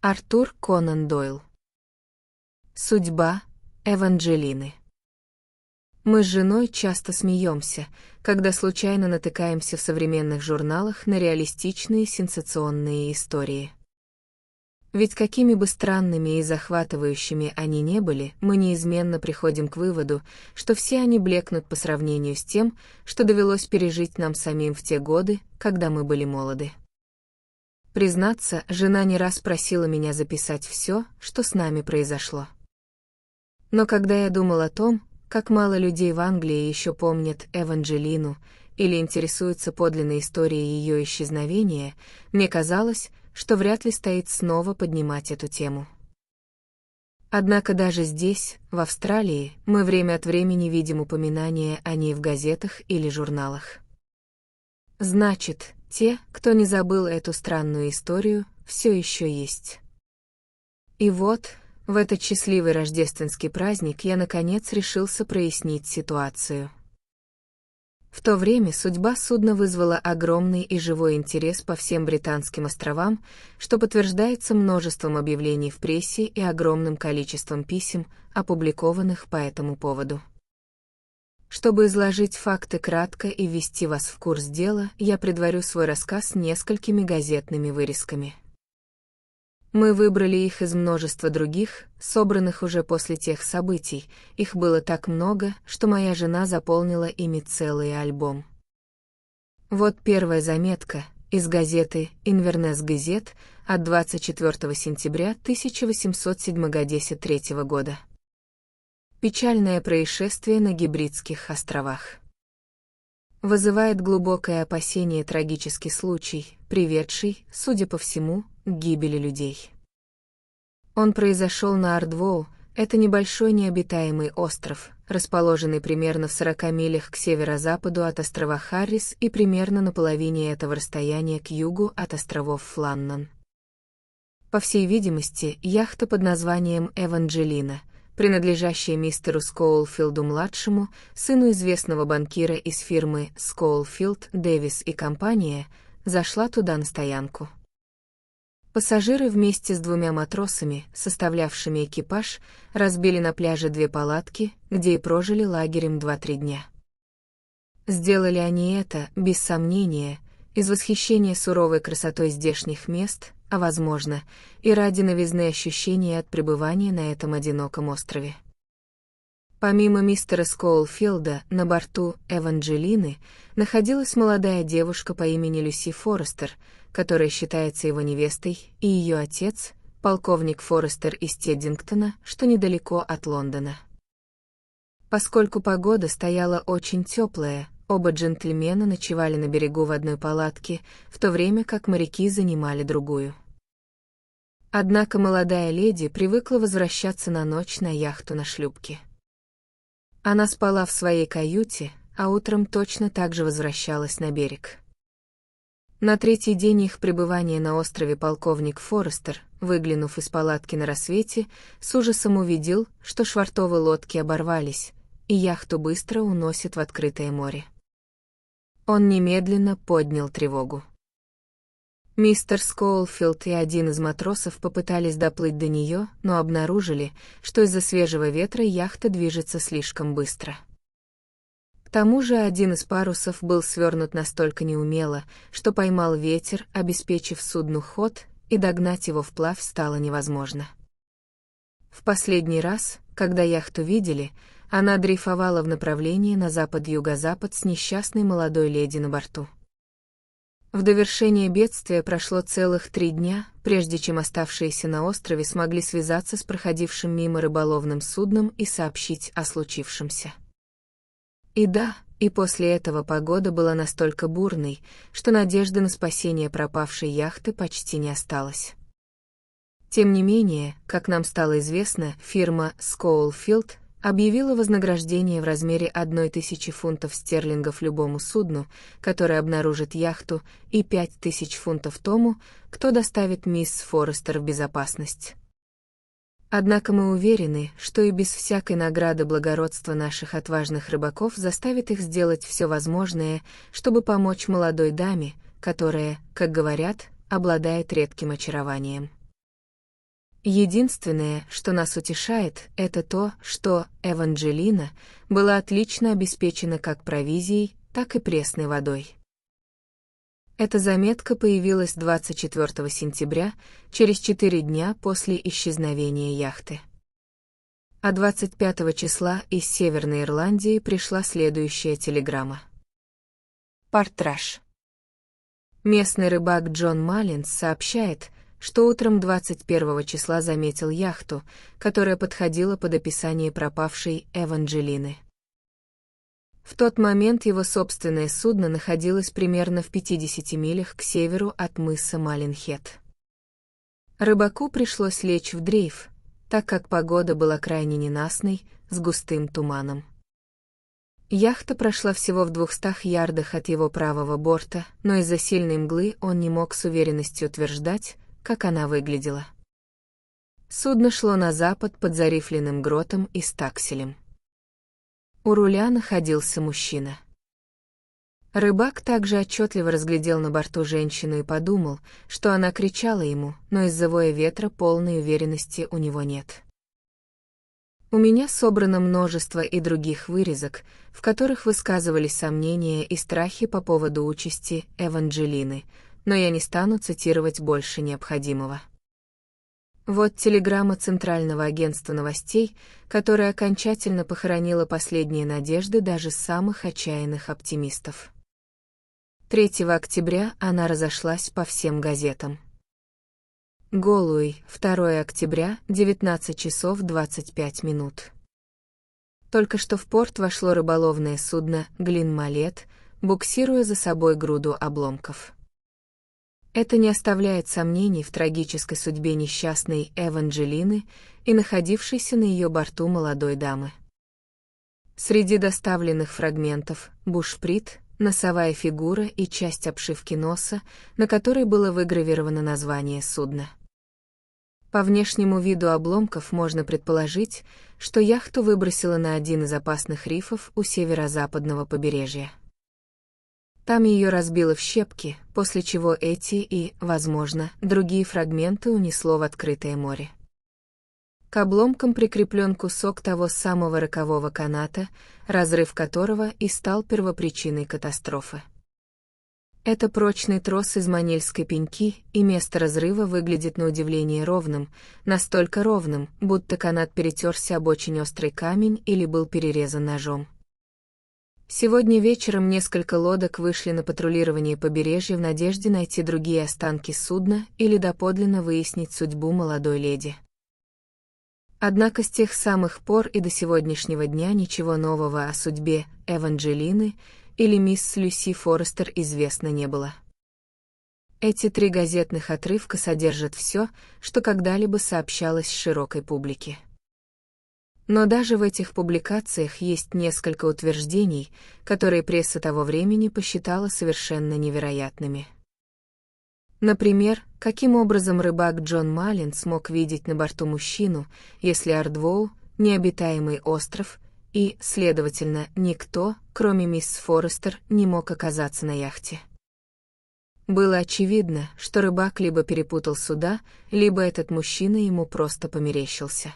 Артур Конан Дойл. Судьба Эванджелины. Мы с женой часто смеемся, когда случайно натыкаемся в современных журналах на реалистичные сенсационные истории. Ведь какими бы странными и захватывающими они не были, мы неизменно приходим к выводу, что все они блекнут по сравнению с тем, что довелось пережить нам самим в те годы, когда мы были молоды. Признаться, жена не раз просила меня записать все, что с нами произошло. Но когда я думал о том, как мало людей в Англии еще помнят Эванджелину или интересуются подлинной историей ее исчезновения, мне казалось, что вряд ли стоит снова поднимать эту тему. Однако даже здесь, в Австралии, мы время от времени видим упоминания о ней в газетах или журналах. Значит, те, кто не забыл эту странную историю, все еще есть. И вот, в этот счастливый рождественский праздник я наконец решился прояснить ситуацию. В то время судьба судна вызвала огромный и живой интерес по всем британским островам, что подтверждается множеством объявлений в прессе и огромным количеством писем, опубликованных по этому поводу. Чтобы изложить факты кратко и ввести вас в курс дела, я предварю свой рассказ несколькими газетными вырезками. Мы выбрали их из множества других, собранных уже после тех событий, их было так много, что моя жена заполнила ими целый альбом. Вот первая заметка из газеты «Inverness Gazette» от 24 сентября 1873 года. Печальное происшествие на Гибридских островах. Вызывает глубокое опасение трагический случай, приведший, судя по всему, к гибели людей. Он произошел на Ардвоу, это небольшой необитаемый остров, расположенный примерно в 40 милях к северо-западу от острова Харрис и примерно на половине этого расстояния к югу от островов Фланнан. По всей видимости, яхта под названием «Эванджелина», принадлежащая мистеру Скоулфилду-младшему, сыну известного банкира из фирмы Скоулфилд, Дэвис и компания, зашла туда на стоянку. Пассажиры вместе с двумя матросами, составлявшими экипаж, разбили на пляже 2 палатки, где и прожили лагерем 2-3 дня. Сделали они это, без сомнения, из восхищения суровой красотой здешних мест, а возможно, и ради новизны ощущения от пребывания на этом одиноком острове. Помимо мистера Скоулфилда, на борту Эванджелины находилась молодая девушка по имени Люси Форестер, которая считается его невестой, и ее отец, полковник Форестер из Теддингтона, что недалеко от Лондона. Поскольку погода стояла очень теплая, оба джентльмена ночевали на берегу в одной палатке, в то время как моряки занимали другую. Однако молодая леди привыкла возвращаться на ночь на яхту на шлюпке. Она спала в своей каюте, а утром точно так же возвращалась на берег. На 3-й день их пребывания на острове полковник Форестер, выглянув из палатки на рассвете, с ужасом увидел, что швартовые лодки оборвались, и яхту быстро уносит в открытое море. Он немедленно поднял тревогу. Мистер Скоулфилд и один из матросов попытались доплыть до нее, но обнаружили, что из-за свежего ветра яхта движется слишком быстро. К тому же один из парусов был свернут настолько неумело, что поймал ветер, обеспечив судну ход, и догнать его вплавь стало невозможно. В последний раз, когда яхту видели, она дрейфовала в направлении на запад-юго-запад с несчастной молодой леди на борту. В довершение бедствия прошло целых 3 дня, прежде чем оставшиеся на острове смогли связаться с проходившим мимо рыболовным судном и сообщить о случившемся. И после этого погода была настолько бурной, что надежды на спасение пропавшей яхты почти не осталось. Тем не менее, как нам стало известно, фирма Скоулфилд объявила вознаграждение в размере 1000 фунтов стерлингов любому судну, которое обнаружит яхту, и 5000 фунтов тому, кто доставит мисс Форестер в безопасность. Однако мы уверены, что и без всякой награды благородство наших отважных рыбаков заставит их сделать все возможное, чтобы помочь молодой даме, которое, как говорят, обладает редким очарованием. Единственное, что нас утешает, это то, что Эванджелина была отлично обеспечена как провизией, так и пресной водой. Эта заметка появилась 24 сентября, через 4 дня после исчезновения яхты. А 25 числа из Северной Ирландии пришла следующая телеграмма. Портраж. Местный рыбак Джон Маллинс сообщает, что утром 21 числа заметил яхту, которая подходила под описание пропавшей Эванджелины. В тот момент его собственное судно находилось примерно в 50 милях к северу от мыса Малинхед. Рыбаку пришлось лечь в дрейф, так как погода была крайне ненастной, с густым туманом. Яхта прошла всего в 200 ярдах от его правого борта, но из-за сильной мглы он не мог с уверенностью утверждать, как она выглядела. Судно шло на запад под зарифленным гротом и стакселем. У руля находился мужчина. Рыбак также отчетливо разглядел на борту женщину и подумал, что она кричала ему, но из-за воя ветра полной уверенности у него нет. У меня собрано множество и других вырезок, в которых высказывались сомнения и страхи по поводу участи Эванджелины, но я не стану цитировать больше необходимого. Вот телеграмма Центрального агентства новостей, которая окончательно похоронила последние надежды даже самых отчаянных оптимистов. 3 октября она разошлась по всем газетам. Галуэй, 2 октября, 19 часов 25 минут. Только что в порт вошло рыболовное судно «Глин-Малет», буксируя за собой груду обломков. Это не оставляет сомнений в трагической судьбе несчастной Эванджелины и находившейся на ее борту молодой дамы. Среди доставленных фрагментов — бушприт, носовая фигура и часть обшивки носа, на которой было выгравировано название судна. По внешнему виду обломков можно предположить, что яхту выбросило на один из опасных рифов у северо-западного побережья. Там ее разбило в щепки, после чего эти и, возможно, другие фрагменты унесло в открытое море. К обломкам прикреплен кусок того самого рокового каната, разрыв которого и стал первопричиной катастрофы. Это прочный трос из манильской пеньки, и место разрыва выглядит на удивление ровным, настолько ровным, будто канат перетерся об очень острый камень или был перерезан ножом. Сегодня вечером несколько лодок вышли на патрулирование побережья в надежде найти другие останки судна или доподлинно выяснить судьбу молодой леди. Однако с тех самых пор и до сегодняшнего дня ничего нового о судьбе Эванджелины или мисс Люси Форестер известно не было. Эти 3 газетных отрывка содержат все, что когда-либо сообщалось широкой публике. Но даже в этих публикациях есть несколько утверждений, которые пресса того времени посчитала совершенно невероятными. Например, каким образом рыбак Джон Маллинс мог видеть на борту мужчину, если Ардвоу — необитаемый остров, и, следовательно, никто, кроме мисс Форестер, не мог оказаться на яхте. Было очевидно, что рыбак либо перепутал суда, либо этот мужчина ему просто померещился.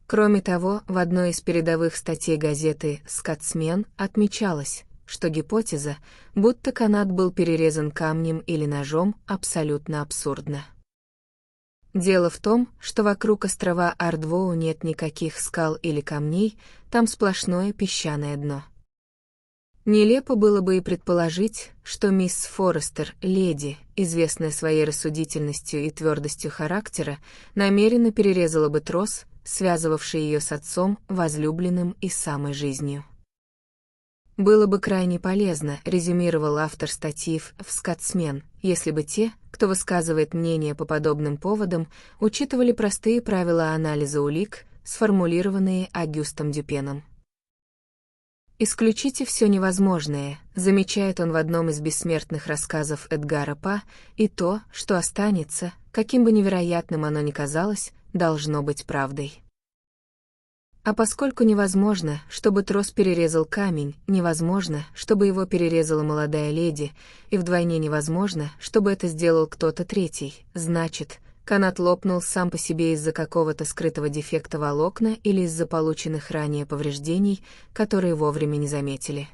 Кроме того, в одной из передовых статей газеты «Скотсмен» отмечалось, что гипотеза, будто канат был перерезан камнем или ножом, абсолютно абсурдна. Дело в том, что вокруг острова Ардвоу нет никаких скал или камней, там сплошное песчаное дно. Нелепо было бы и предположить, что мисс Форестер, леди, известная своей рассудительностью и твердостью характера, намеренно перерезала бы трос, связывавший ее с отцом, возлюбленным и самой жизнью. Было бы крайне полезно, резюмировал автор статьи в «Скотсмен», если бы те, кто высказывает мнение по подобным поводам, учитывали простые правила анализа улик, сформулированные Агюстом Дюпеном. «Исключите все невозможное», замечает он в одном из бессмертных рассказов Эдгара По, и то, что останется, каким бы невероятным оно ни казалось, должно быть правдой. А поскольку невозможно, чтобы трос перерезал камень, невозможно, чтобы его перерезала молодая леди, и вдвойне невозможно, чтобы это сделал кто-то третий, значит, канат лопнул сам по себе из-за какого-то скрытого дефекта волокна или из-за полученных ранее повреждений, которые вовремя не заметили.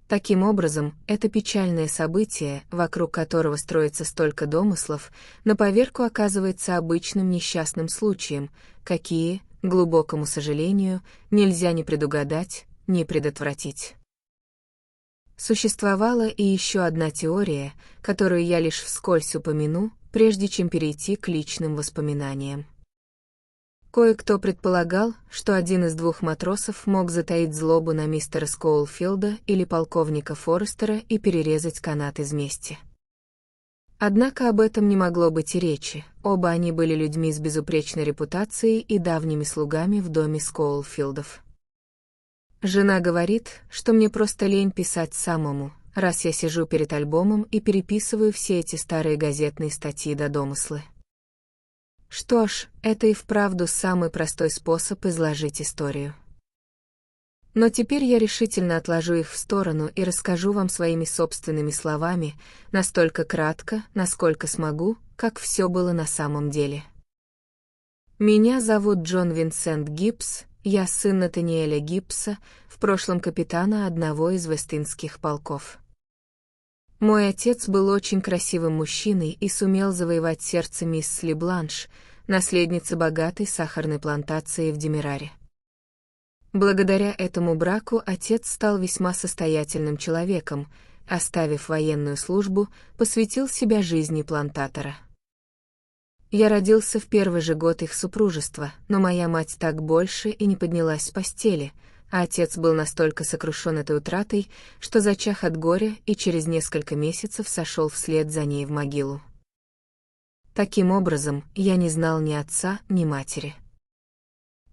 Таким образом, это печальное событие, вокруг которого строится столько домыслов, на поверку оказывается обычным несчастным случаем, какие, к глубокому сожалению, нельзя ни предугадать, ни предотвратить. Существовала и еще одна теория, которую я лишь вскользь упомяну, прежде чем перейти к личным воспоминаниям. Кое-кто предполагал, что один из двух матросов мог затаить злобу на мистера Скоулфилда или полковника Форестера и перерезать канат из мести. Однако об этом не могло быть и речи, оба они были людьми с безупречной репутацией и давними слугами в доме Скоулфилдов. Жена говорит, что мне просто лень писать самому, раз я сижу перед альбомом и переписываю все эти старые газетные статьи до домыслы. Что ж, это и вправду самый простой способ изложить историю. Но теперь я решительно отложу их в сторону и расскажу вам своими собственными словами, настолько кратко, насколько смогу, как все было на самом деле. Меня зовут Джон Винсент Гибс, я сын Натаниэля Гибса, в прошлом капитана одного из вестинских полков. Мой отец был очень красивым мужчиной и сумел завоевать сердце мисс Ли Бланш, наследницы богатой сахарной плантации в Демераре. Благодаря этому браку отец стал весьма состоятельным человеком, оставив военную службу, посвятил себя жизни плантатора. Я родился в первый же год их супружества, но моя мать так больше и не поднялась с постели, а отец был настолько сокрушен этой утратой, что зачах от горя и через несколько месяцев сошел вслед за ней в могилу. Таким образом, я не знал ни отца, ни матери.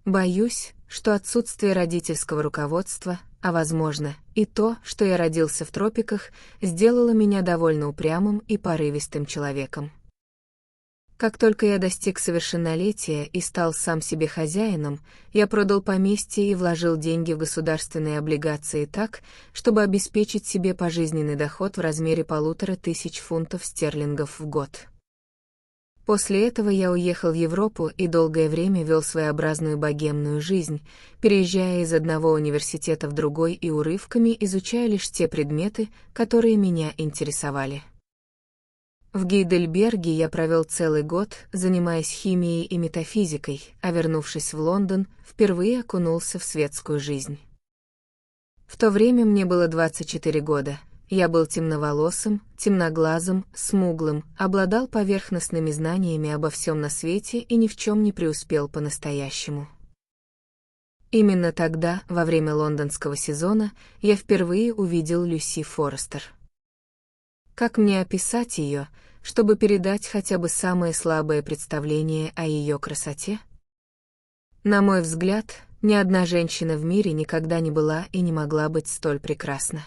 Боюсь, что отсутствие родительского руководства, а возможно, и то, что я родился в тропиках, сделало меня довольно упрямым и порывистым человеком. Как только я достиг совершеннолетия и стал сам себе хозяином, я продал поместье и вложил деньги в государственные облигации так, чтобы обеспечить себе пожизненный доход в размере 1500 фунтов стерлингов в год. После этого я уехал в Европу и долгое время вел своеобразную богемную жизнь, переезжая из одного университета в другой и урывками изучая лишь те предметы, которые меня интересовали. В Гейдельберге я провел целый год, занимаясь химией и метафизикой, а вернувшись в Лондон, впервые окунулся в светскую жизнь. В то время мне было 24 года. Я был темноволосым, темноглазым, смуглым, обладал поверхностными знаниями обо всем на свете и ни в чем не преуспел по-настоящему. Именно тогда, во время лондонского сезона, я впервые увидел Люси Форестер. Как мне описать ее, чтобы передать хотя бы самое слабое представление о ее красоте? На мой взгляд, ни одна женщина в мире никогда не была и не могла быть столь прекрасна.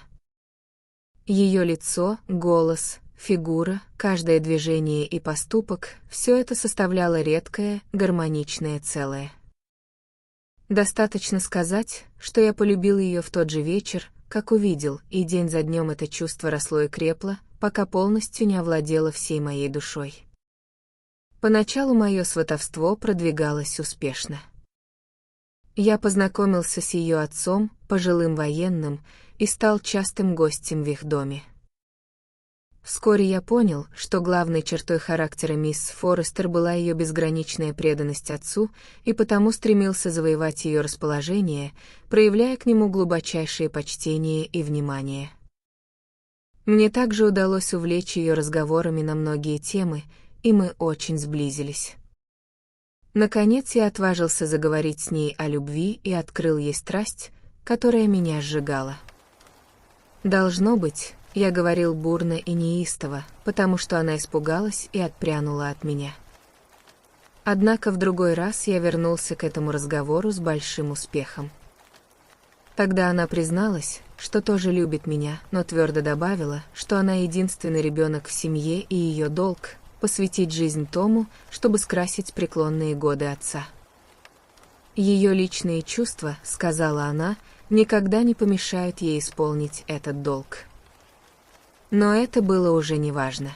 Ее лицо, голос, фигура, каждое движение и поступок — все это составляло редкое, гармоничное целое. Достаточно сказать, что я полюбил ее в тот же вечер, как увидел, и день за днем это чувство росло и крепло, пока полностью не овладело всей моей душой. Поначалу мое сватовство продвигалось успешно. Я познакомился с ее отцом, пожилым военным, и стал частым гостем в их доме. Вскоре я понял, что главной чертой характера мисс Форестер была ее безграничная преданность отцу, и потому стремился завоевать ее расположение, проявляя к нему глубочайшее почтение и внимание. Мне также удалось увлечь ее разговорами на многие темы, и мы очень сблизились. Наконец я отважился заговорить с ней о любви и открыл ей страсть, которая меня сжигала. Должно быть, я говорил бурно и неистово, потому что она испугалась и отпрянула от меня. Однако в другой раз я вернулся к этому разговору с большим успехом. Тогда она призналась, что тоже любит меня, но твердо добавила, что она единственный ребенок в семье и ее долг — посвятить жизнь тому, чтобы скрасить преклонные годы отца. Ее личные чувства, сказала она, никогда не помешают ей исполнить этот долг. Но это было уже неважно.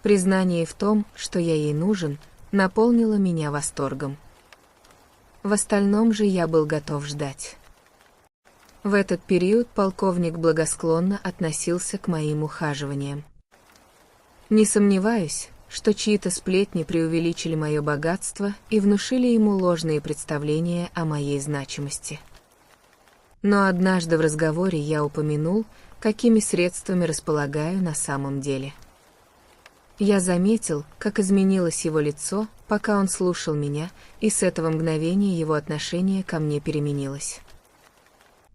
Признание в том, что я ей нужен, наполнило меня восторгом. В остальном же я был готов ждать. В этот период полковник благосклонно относился к моим ухаживаниям. Не сомневаюсь, что чьи-то сплетни преувеличили мое богатство и внушили ему ложные представления о моей значимости. Но однажды в разговоре я упомянул, какими средствами располагаю на самом деле. Я заметил, как изменилось его лицо, пока он слушал меня, и с этого мгновения его отношение ко мне переменилось.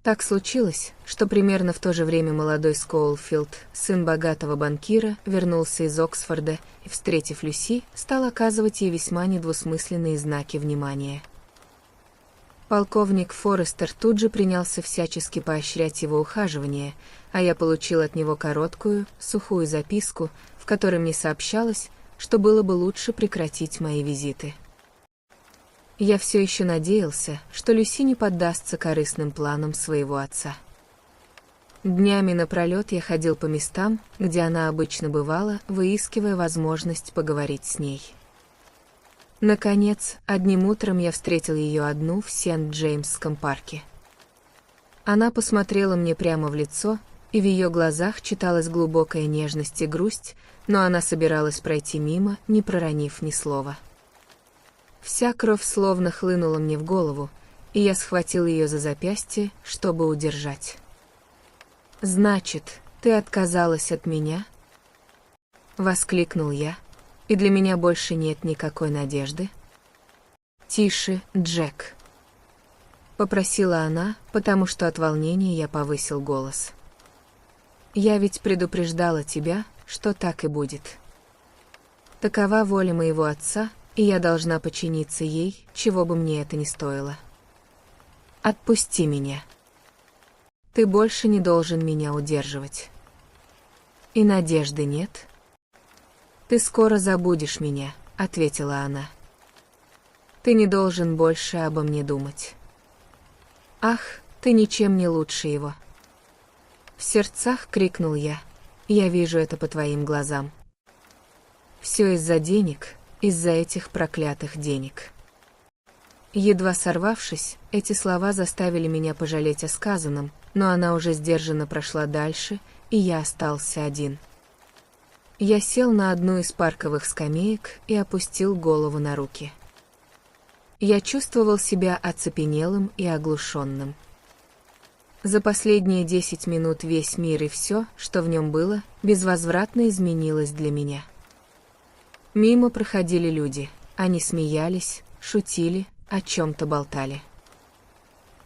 Так случилось, что примерно в то же время молодой Скоулфилд, сын богатого банкира, вернулся из Оксфорда и, встретив Люси, стал оказывать ей весьма недвусмысленные знаки внимания. Полковник Форестер тут же принялся всячески поощрять его ухаживание, а я получил от него короткую, сухую записку, в которой мне сообщалось, что было бы лучше прекратить мои визиты. Я все еще надеялся, что Люси не поддастся корыстным планам своего отца. Днями напролет я ходил по местам, где она обычно бывала, выискивая возможность поговорить с ней. Наконец, одним утром я встретил ее одну в Сент-Джеймсском парке. Она посмотрела мне прямо в лицо, и в ее глазах читалась глубокая нежность и грусть, но она собиралась пройти мимо, не проронив ни слова. Вся кровь словно хлынула мне в голову, и я схватил ее за запястье, чтобы удержать. «Значит, ты отказалась от меня?» — воскликнул я. «И для меня больше нет никакой надежды?» «Тише, Джек», — попросила она, потому что от волнения я повысил голос. «Я ведь предупреждала тебя, что так и будет. Такова воля моего отца, и я должна подчиниться ей, чего бы мне это ни стоило. Отпусти меня. Ты больше не должен меня удерживать. И надежды нет?» «Ты скоро забудешь меня», — ответила она. «Ты не должен больше обо мне думать. Ах, ты ничем не лучше его». В сердцах крикнул я. «Я вижу это по твоим глазам. Все из-за денег, из-за этих проклятых денег». Едва сорвавшись, эти слова заставили меня пожалеть о сказанном, но она уже сдержанно прошла дальше, и я остался один. Я сел на одну из парковых скамеек и опустил голову на руки. Я чувствовал себя оцепенелым и оглушенным. За последние 10 минут весь мир и все, что в нем было, безвозвратно изменилось для меня. Мимо проходили люди, они смеялись, шутили, о чем-то болтали.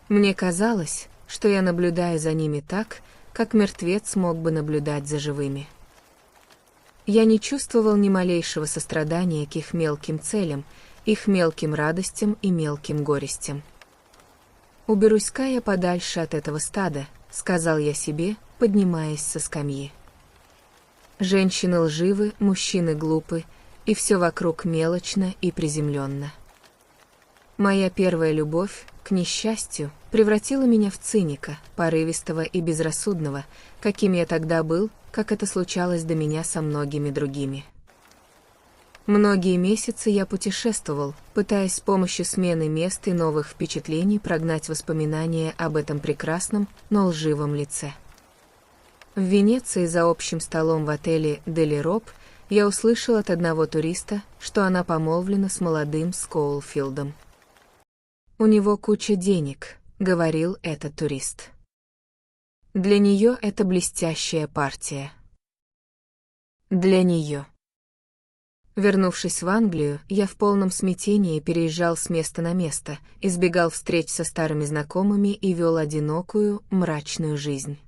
Мне казалось, что я наблюдаю за ними так, как мертвец мог бы наблюдать за живыми. Я не чувствовал ни малейшего сострадания к их мелким целям, их мелким радостям и мелким горестям. «Уберусь-ка я подальше от этого стада», — сказал я себе, поднимаясь со скамьи. Женщины лживы, мужчины глупы, и все вокруг мелочно и приземленно. Моя первая любовь, к несчастью, превратила меня в циника, порывистого и безрассудного, каким я тогда был, как это случалось до меня со многими другими. Многие месяцы я путешествовал, пытаясь с помощью смены мест и новых впечатлений прогнать воспоминания об этом прекрасном, но лживом лице. В Венеции за общим столом в отеле «Дели Роб» я услышал от одного туриста, что она помолвлена с молодым Скоулфилдом. «У него куча денег», — говорил этот турист. «Для нее это блестящая партия». Для нее. Вернувшись в Англию, я в полном смятении переезжал с места на место, избегал встреч со старыми знакомыми и вел одинокую, мрачную жизнь.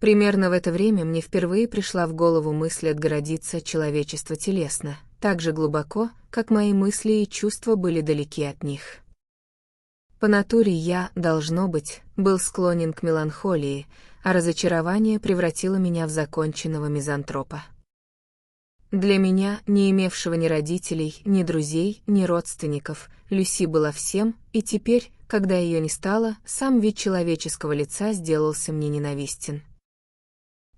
Примерно в это время мне впервые пришла в голову мысль отгородиться от человечества телесно, так же глубоко, как мои мысли и чувства были далеки от них. По натуре я, должно быть, был склонен к меланхолии, а разочарование превратило меня в законченного мизантропа. Для меня, не имевшего ни родителей, ни друзей, ни родственников, Люси была всем, и теперь, когда ее не стало, сам вид человеческого лица сделался мне ненавистен.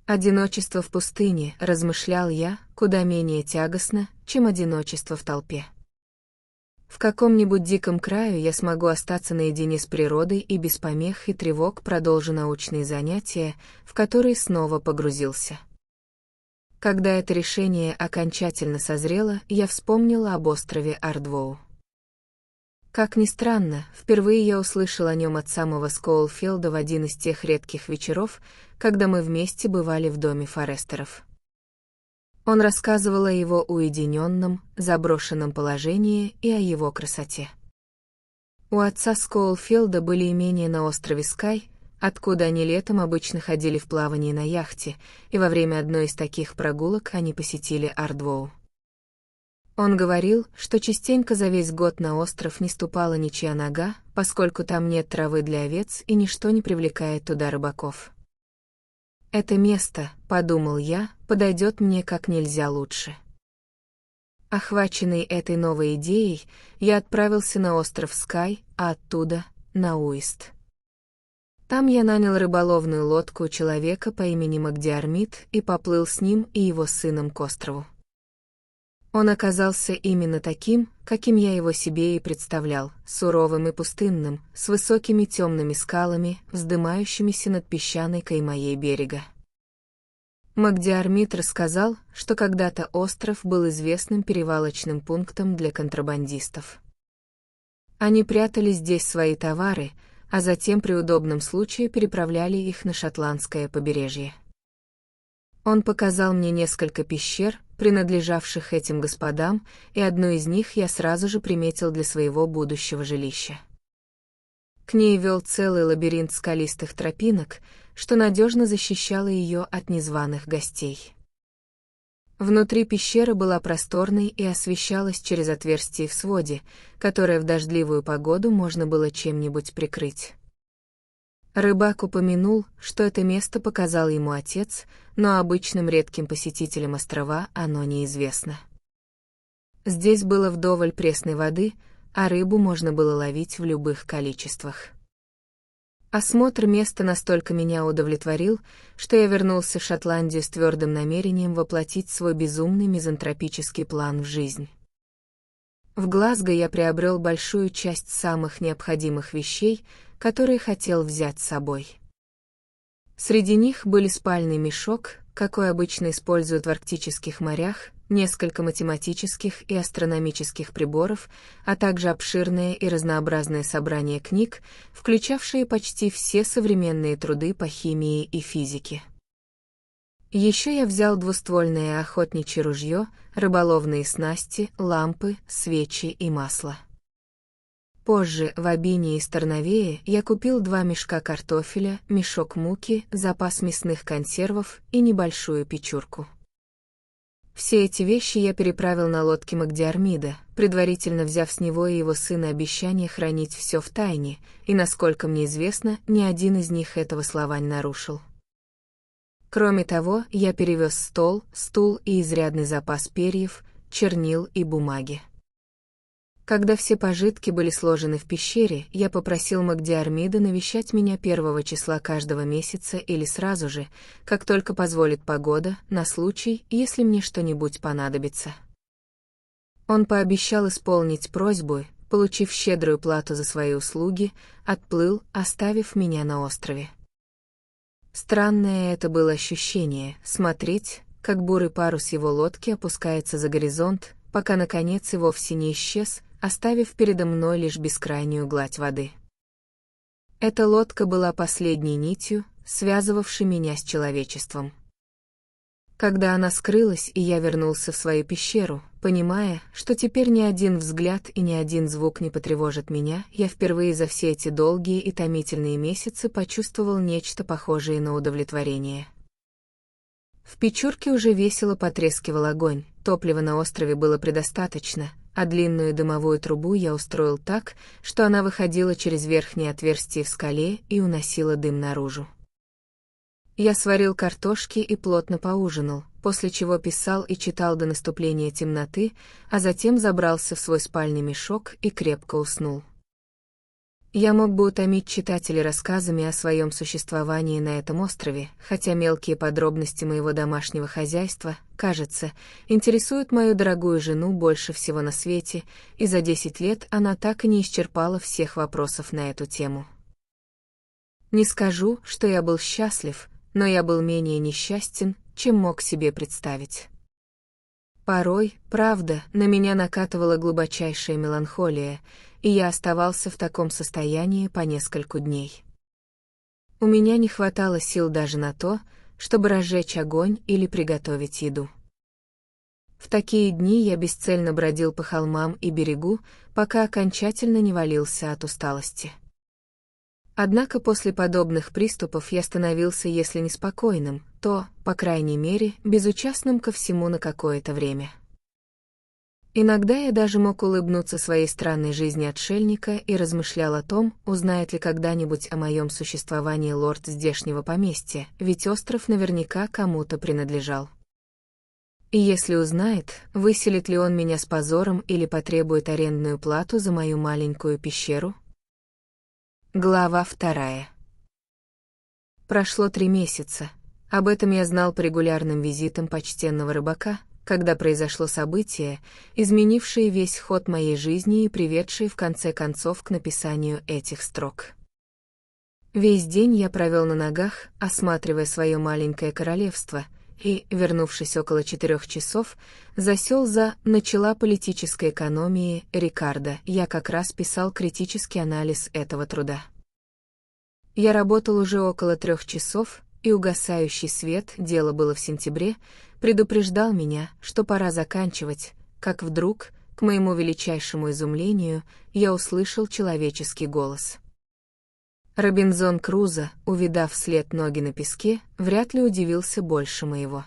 Одиночество в пустыне, размышлял я, куда менее тягостно, чем одиночество в толпе. В каком-нибудь диком краю я смогу остаться наедине с природой и без помех и тревог продолжу научные занятия, в которые снова погрузился. Когда это решение окончательно созрело, я вспомнила об острове Ардвоу. Как ни странно, впервые я услышал о нем от самого Скоулфилда в один из тех редких вечеров, когда мы вместе бывали в доме Форестеров. Он рассказывал о его уединенном, заброшенном положении и о его красоте. У отца Скоулфилда были имения на острове Скай, откуда они летом обычно ходили в плавание на яхте, и во время одной из таких прогулок они посетили Ардвоу. Он говорил, что частенько за весь год на остров не ступала ничья нога, поскольку там нет травы для овец и ничто не привлекает туда рыбаков. «Это место, — подумал я, — подойдет мне как нельзя лучше». Охваченный этой новой идеей, я отправился на остров Скай, а оттуда — на Уист. Там я нанял рыболовную лодку у человека по имени Магдиармид и поплыл с ним и его сыном к острову. Он оказался именно таким, каким я его себе и представлял, суровым и пустынным, с высокими темными скалами, вздымающимися над песчаной каймой берега. Магдиармид рассказал, что когда-то остров был известным перевалочным пунктом для контрабандистов. Они прятали здесь свои товары, а затем при удобном случае переправляли их на шотландское побережье. Он показал мне несколько пещер, принадлежавших этим господам, и одну из них я сразу же приметил для своего будущего жилища. К ней вел целый лабиринт скалистых тропинок, что надежно защищало ее от незваных гостей. Внутри пещера была просторной и освещалась через отверстие в своде, которое в дождливую погоду можно было чем-нибудь прикрыть. Рыбак упомянул, что это место показал ему отец, но обычным редким посетителям острова оно неизвестно. Здесь было вдоволь пресной воды, а рыбу можно было ловить в любых количествах. Осмотр места настолько меня удовлетворил, что я вернулся в Шотландию с твердым намерением воплотить свой безумный мизантропический план в жизнь. В Глазго я приобрел большую часть самых необходимых вещей, которые хотел взять с собой. Среди них были спальный мешок, какой обычно используют в арктических морях, несколько математических и астрономических приборов, а также обширное и разнообразное собрание книг, включавшие почти все современные труды по химии и физике. Еще я взял двуствольное охотничье ружье, рыболовные снасти, лампы, свечи и масло. Позже, в Абине и Старновее, я купил 2 мешка картофеля, мешок муки, запас мясных консервов и небольшую печурку. Все эти вещи я переправил на лодке Магдиармида, предварительно взяв с него и его сына обещание хранить все в тайне, и, насколько мне известно, ни один из них этого слова не нарушил. Кроме того, я перевез стол, стул и изрядный запас перьев, чернил и бумаги. Когда все пожитки были сложены в пещере, я попросил Магдиармида навещать меня 1 числа каждого месяца или сразу же, как только позволит погода, на случай, если мне что-нибудь понадобится. Он пообещал исполнить просьбу, получив щедрую плату за свои услуги, отплыл, оставив меня на острове. Странное это было ощущение — смотреть, как бурый парус его лодки опускается за горизонт, пока наконец и вовсе не исчез, оставив передо мной лишь бескрайнюю гладь воды. Эта лодка была последней нитью, связывавшей меня с человечеством. Когда она скрылась, и я вернулся в свою пещеру, понимая, что теперь ни один взгляд и ни один звук не потревожит меня, я впервые за все эти долгие и томительные месяцы почувствовал нечто похожее на удовлетворение. В печурке уже весело потрескивал огонь, топлива на острове было предостаточно, а длинную дымовую трубу я устроил так, что она выходила через верхнее отверстие в скале и уносила дым наружу. Я сварил картошки и плотно поужинал, после чего писал и читал до наступления темноты, а затем забрался в свой спальный мешок и крепко уснул. Я мог бы утомить читателей рассказами о своем существовании на этом острове, хотя мелкие подробности моего домашнего хозяйства, кажется, интересуют мою дорогую жену больше всего на свете, и за 10 лет она так и не исчерпала всех вопросов на эту тему. Не скажу, что я был счастлив, но я был менее несчастен, чем мог себе представить. Порой, правда, на меня накатывала глубочайшая меланхолия, и я оставался в таком состоянии по нескольку дней. У меня не хватало сил даже на то, чтобы разжечь огонь или приготовить еду. В такие дни я бесцельно бродил по холмам и берегу, пока окончательно не валился от усталости. Однако после подобных приступов я становился, если не спокойным, то, по крайней мере, безучастным ко всему на какое-то время. Иногда я даже мог улыбнуться своей странной жизни отшельника и размышлял о том, узнает ли когда-нибудь о моем существовании лорд здешнего поместья, ведь остров наверняка кому-то принадлежал. И если узнает, выселит ли он меня с позором или потребует арендную плату за мою маленькую пещеру? Глава 2. Прошло 3 месяца. Об этом я знал по регулярным визитам почтенного рыбака, когда произошло событие, изменившее весь ход моей жизни и приведшее в конце концов к написанию этих строк. Весь день я провел на ногах, осматривая свое маленькое королевство, и, вернувшись около 4 часов, засел за «Начала политической экономии» Рикардо. Я как раз писал критический анализ этого труда. Я работал уже около 3 часов, и угасающий свет, дело было в сентябре, предупреждал меня, что пора заканчивать, как вдруг, к моему величайшему изумлению, я услышал человеческий голос. Робинзон Крузо, увидав след ноги на песке, вряд ли удивился больше моего.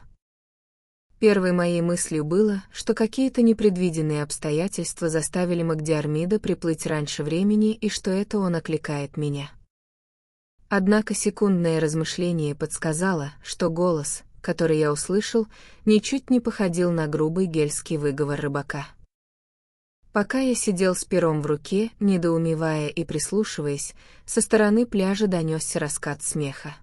Первой моей мыслью было, что какие-то непредвиденные обстоятельства заставили Магдиармида приплыть раньше времени и что это он окликает меня. Однако секундное размышление подсказало, что голос, который я услышал, ничуть не походил на грубый гельский выговор рыбака. Пока я сидел с пером в руке, недоумевая и прислушиваясь, со стороны пляжа донесся раскат смеха.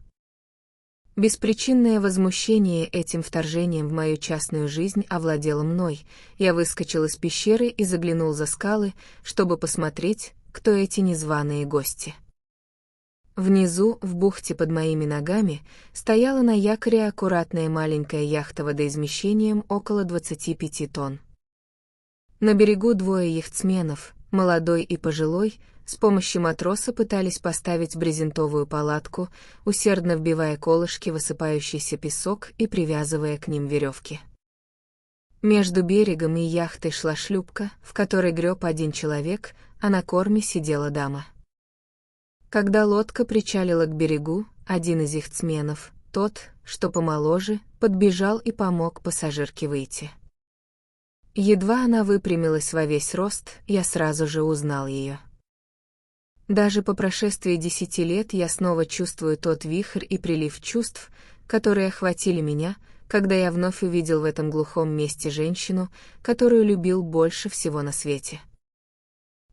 Беспричинное возмущение этим вторжением в мою частную жизнь овладело мной. Я выскочил из пещеры и заглянул за скалы, чтобы посмотреть, кто эти незваные гости. Внизу, в бухте под моими ногами, стояла на якоре аккуратная маленькая яхта водоизмещением около 25 тонн. На берегу 2 яхтсменов, молодой и пожилой, с помощью матроса пытались поставить брезентовую палатку, усердно вбивая колышки в осыпающийся песок и привязывая к ним веревки. Между берегом и яхтой шла шлюпка, в которой греб один человек, а на корме сидела дама. Когда лодка причалила к берегу, один из яхтсменов, тот, что помоложе, подбежал и помог пассажирке выйти. Едва она выпрямилась во весь рост, я сразу же узнал ее. Даже по прошествии 10 лет я снова чувствую тот вихрь и прилив чувств, которые охватили меня, когда я вновь увидел в этом глухом месте женщину, которую любил больше всего на свете.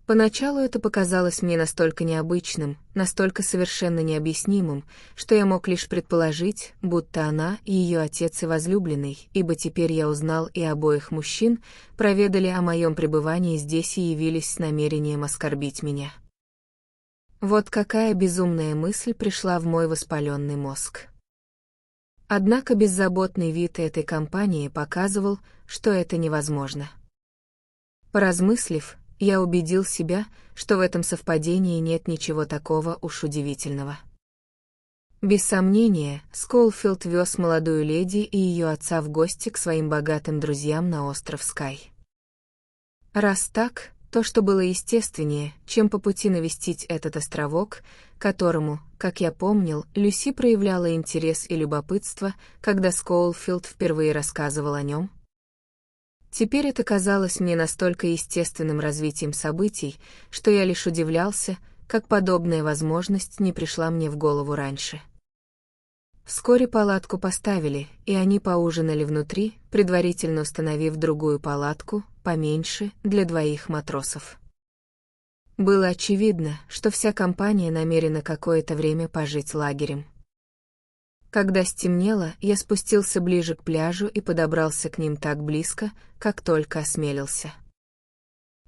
Поначалу это показалось мне настолько необычным, настолько совершенно необъяснимым, что я мог лишь предположить, будто она и ее отец и возлюбленный, ибо теперь я узнал и обоих мужчин, проведали о моем пребывании здесь и явились с намерением оскорбить меня. Вот какая безумная мысль пришла в мой воспаленный мозг. Однако беззаботный вид этой компании показывал, что это невозможно. Поразмыслив, я убедил себя, что в этом совпадении нет ничего такого уж удивительного. Без сомнения, Скоулфилд вез молодую леди и ее отца в гости к своим богатым друзьям на остров Скай. Раз так, то что было естественнее, чем по пути навестить этот островок, которому, как я помнил, Люси проявляла интерес и любопытство, когда Скоулфилд впервые рассказывал о нем? Теперь это казалось мне настолько естественным развитием событий, что я лишь удивлялся, как подобная возможность не пришла мне в голову раньше. Вскоре палатку поставили, и они поужинали внутри, предварительно установив другую палатку, поменьше, для 2 матросов. Было очевидно, что вся компания намерена какое-то время пожить лагерем. Когда стемнело, я спустился ближе к пляжу и подобрался к ним так близко, как только осмелился.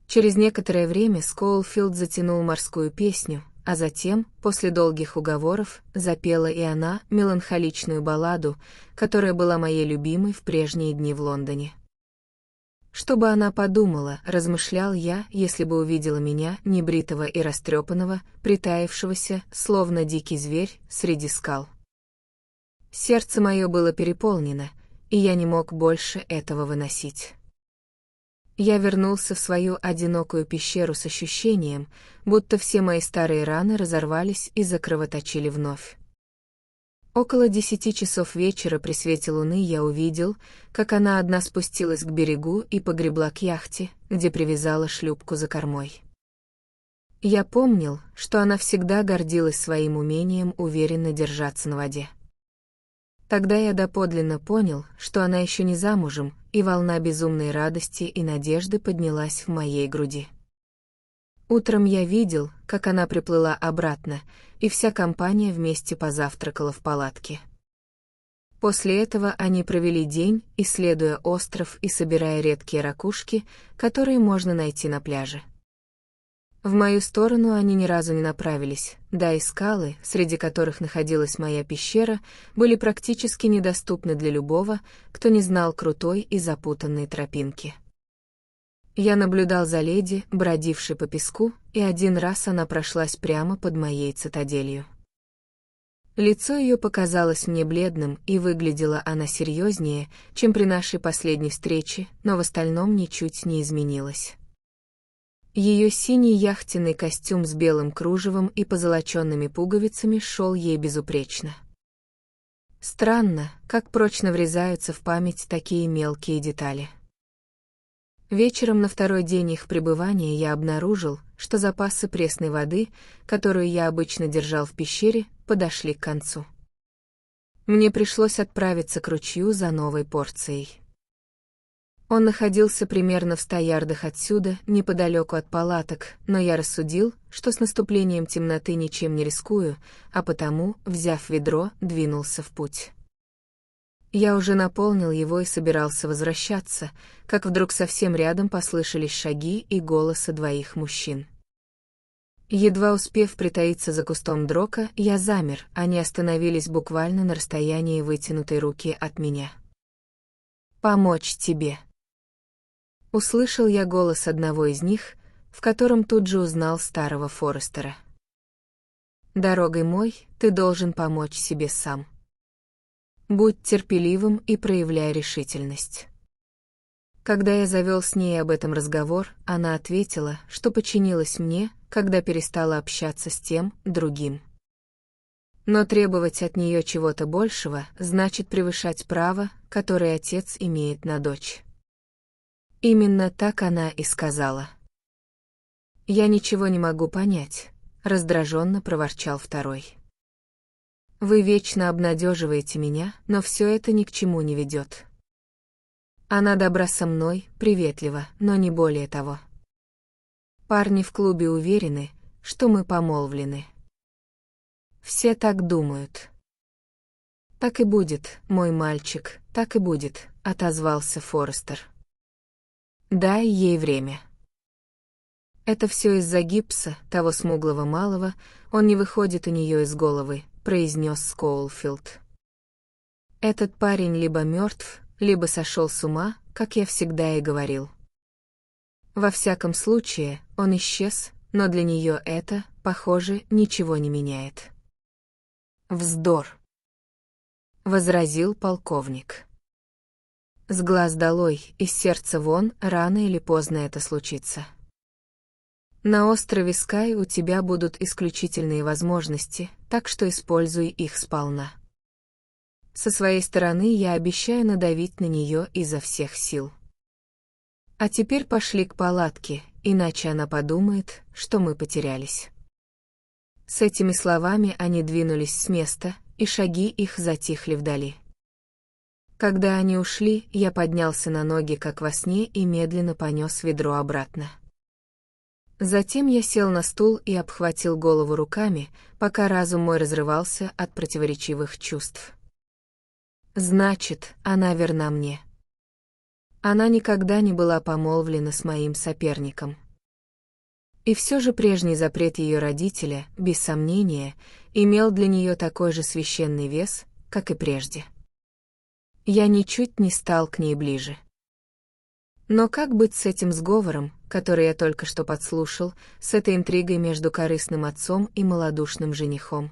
Через некоторое время Скоулфилд затянул морскую песню, а затем, после долгих уговоров, запела и она меланхоличную балладу, которая была моей любимой в прежние дни в Лондоне. Что бы она подумала, размышлял я, если бы увидела меня, небритого и растрепанного, притаившегося, словно дикий зверь, среди скал. Сердце мое было переполнено, и я не мог больше этого выносить. Я вернулся в свою одинокую пещеру с ощущением, будто все мои старые раны разорвались и закровоточили вновь. Около 10 часов вечера при свете луны я увидел, как она одна спустилась к берегу и погребла к яхте, где привязала шлюпку за кормой. Я помнил, что она всегда гордилась своим умением уверенно держаться на воде. Тогда я доподлинно понял, что она еще не замужем, и волна безумной радости и надежды поднялась в моей груди. Утром я видел, как она приплыла обратно, и вся компания вместе позавтракала в палатке. После этого они провели день, исследуя остров и собирая редкие ракушки, которые можно найти на пляже. В мою сторону они ни разу не направились, да и скалы, среди которых находилась моя пещера, были практически недоступны для любого, кто не знал крутой и запутанной тропинки. Я наблюдал за леди, бродившей по песку, и один раз она прошлась прямо под моей цитаделью. Лицо ее показалось мне бледным, и выглядела она серьезнее, чем при нашей последней встрече, но в остальном ничуть не изменилась. Ее синий яхтенный костюм с белым кружевом и позолоченными пуговицами шел ей безупречно. Странно, как прочно врезаются в память такие мелкие детали. Вечером на второй день их пребывания я обнаружил, что запасы пресной воды, которую я обычно держал в пещере, подошли к концу. Мне пришлось отправиться к ручью за новой порцией. Он находился примерно в 100 ярдах отсюда, неподалеку от палаток, но я рассудил, что с наступлением темноты ничем не рискую, а потому, взяв ведро, двинулся в путь. Я уже наполнил его и собирался возвращаться, как вдруг совсем рядом послышались шаги и голоса 2 мужчин. Едва успев притаиться за кустом дрока, я замер, они остановились буквально на расстоянии вытянутой руки от меня. «Помочь тебе». Услышал я голос одного из них, в котором тут же узнал старого Форестера. «Дорогой мой, ты должен помочь себе сам. Будь терпеливым и проявляй решительность». Когда я завел с ней об этом разговор, она ответила, что подчинилась мне, когда перестала общаться с тем, другим. Но требовать от нее чего-то большего значит превышать право, которое отец имеет на дочь. Именно так она и сказала. «Я ничего не могу понять», — раздраженно проворчал второй. «Вы вечно обнадеживаете меня, но все это ни к чему не ведет. Она добра со мной, приветлива, но не более того. Парни в клубе уверены, что мы помолвлены. Все так думают». «Так и будет, мой мальчик, так и будет», — отозвался Форестер. «Дай ей время». «Это все из-за гипса, того смуглого малого, он не выходит у нее из головы», — произнес Скоулфилд. «Этот парень либо мертв, либо сошел с ума, как я всегда и говорил. Во всяком случае, он исчез, но для нее это, похоже, ничего не меняет». «Вздор», — возразил полковник. «С глаз долой, из сердца вон, рано или поздно это случится. На острове Скай у тебя будут исключительные возможности, так что используй их сполна. Со своей стороны я обещаю надавить на нее изо всех сил. А теперь пошли к палатке, иначе она подумает, что мы потерялись». С этими словами они двинулись с места, и шаги их затихли вдали. Когда они ушли, я поднялся на ноги, как во сне, и медленно понес ведро обратно. Затем я сел на стул и обхватил голову руками, пока разум мой разрывался от противоречивых чувств. Значит, она верна мне. Она никогда не была помолвлена с моим соперником. И все же прежний запрет ее родителя, без сомнения, имел для нее такой же священный вес, как и прежде. Я ничуть не стал к ней ближе. Но как быть с этим сговором, который я только что подслушал, с этой интригой между корыстным отцом и малодушным женихом?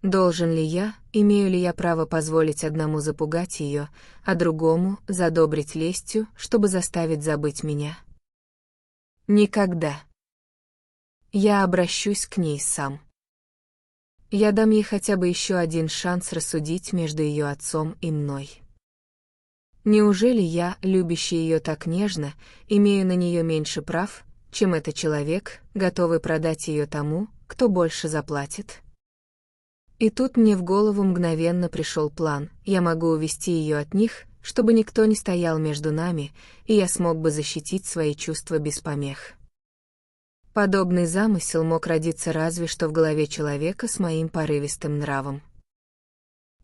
Должен ли я, имею ли я право позволить одному запугать ее, а другому задобрить лестью, чтобы заставить забыть меня? Никогда. Я обращусь к ней сам. Я дам ей хотя бы еще один шанс рассудить между ее отцом и мной. Неужели я, любящий ее так нежно, имею на нее меньше прав, чем этот человек, готовый продать ее тому, кто больше заплатит? И тут мне в голову мгновенно пришел план: я могу увести ее от них, чтобы никто не стоял между нами, и я смог бы защитить свои чувства без помех. Подобный замысел мог родиться разве что в голове человека с моим порывистым нравом.